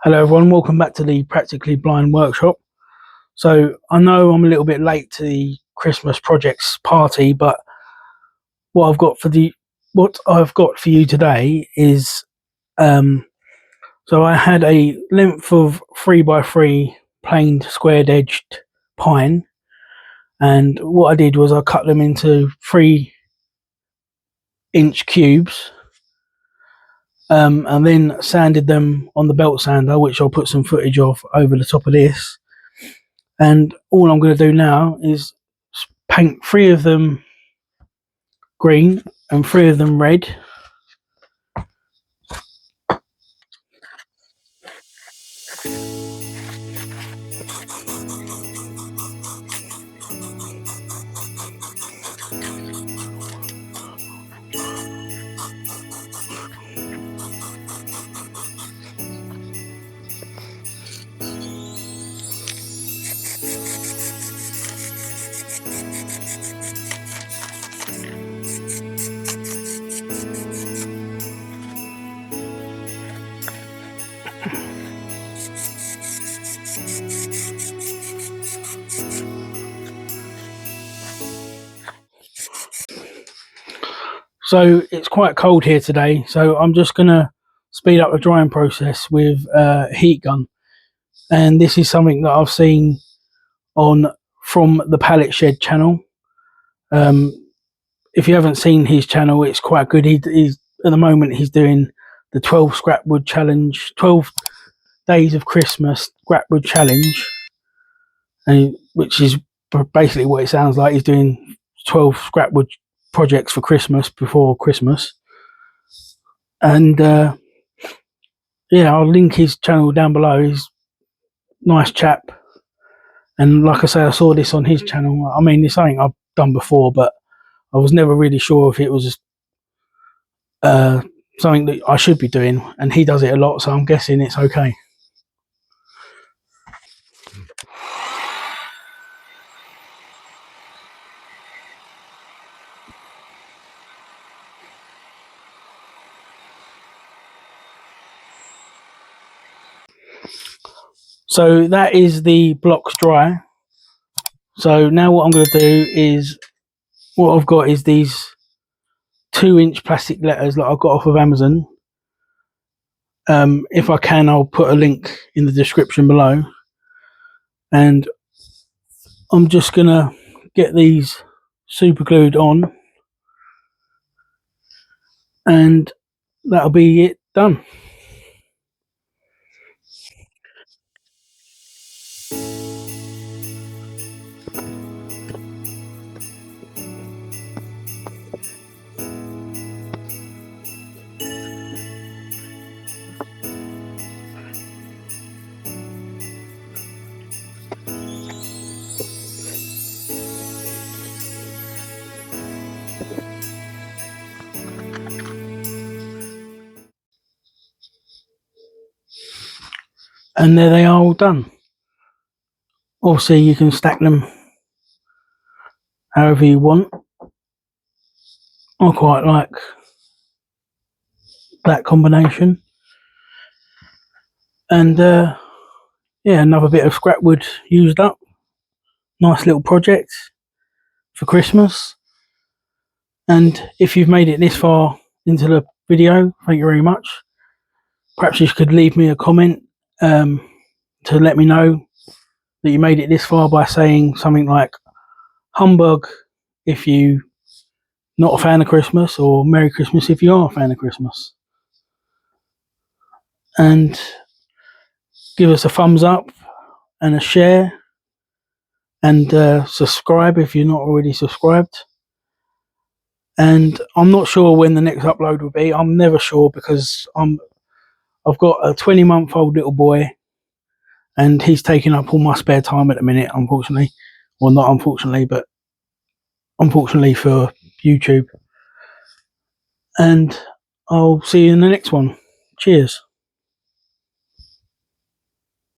Hello everyone, welcome back to the Practically Blind workshop. So I know I'm a little bit late to the Christmas projects party, but what I've got for you today is so I had a length of 3x3 planed squared edged pine, and what I did was I cut them into 3-inch cubes, and then sanded them on the belt sander, which I'll put some footage of over the top of this. And all I'm going to do now is paint 3 of them green and 3 of them red. So it's quite cold here today, so I'm just going to speed up the drying process with a heat gun. And this is something that I've seen from the Pallet Shed channel. If you haven't seen his channel, it's quite good. He's at the moment he's doing the 12 scrap wood challenge, 12 days of Christmas scrap wood challenge, and which is basically what it sounds like. He's doing 12 scrap wood projects for Christmas, before Christmas. And yeah, I'll link his channel down below. He's a nice chap, and like I say, I saw this on his channel. I mean, it's something I've done before, but I was never really sure if it was something that I should be doing, and he does it a lot, so I'm guessing it's okay. So that is the blocks dry. So now what I'm going to do is, what I've got is these 2-inch plastic letters that I got off of Amazon. If I can, I'll put a link in the description below. And I'm just going to get these super glued on, and that'll be it done. And there they are, all done. Obviously you can stack them however you want. I quite like that combination. And yeah, another bit of scrap wood used up. Nice little project for Christmas. And if you've made it this far into the video, thank you very much. Perhaps you could leave me a comment to let me know that you made it this far by saying something like humbug if you're not a fan of Christmas, or Merry Christmas if you are a fan of Christmas. And give us a thumbs up and a share, and subscribe if you're not already subscribed. And I'm not sure when the next upload will be. I'm never sure, because I've got a 20-month-old little boy, and he's taking up all my spare time at the minute, unfortunately. Well, not unfortunately, but unfortunately for YouTube. And I'll see you in the next one. Cheers.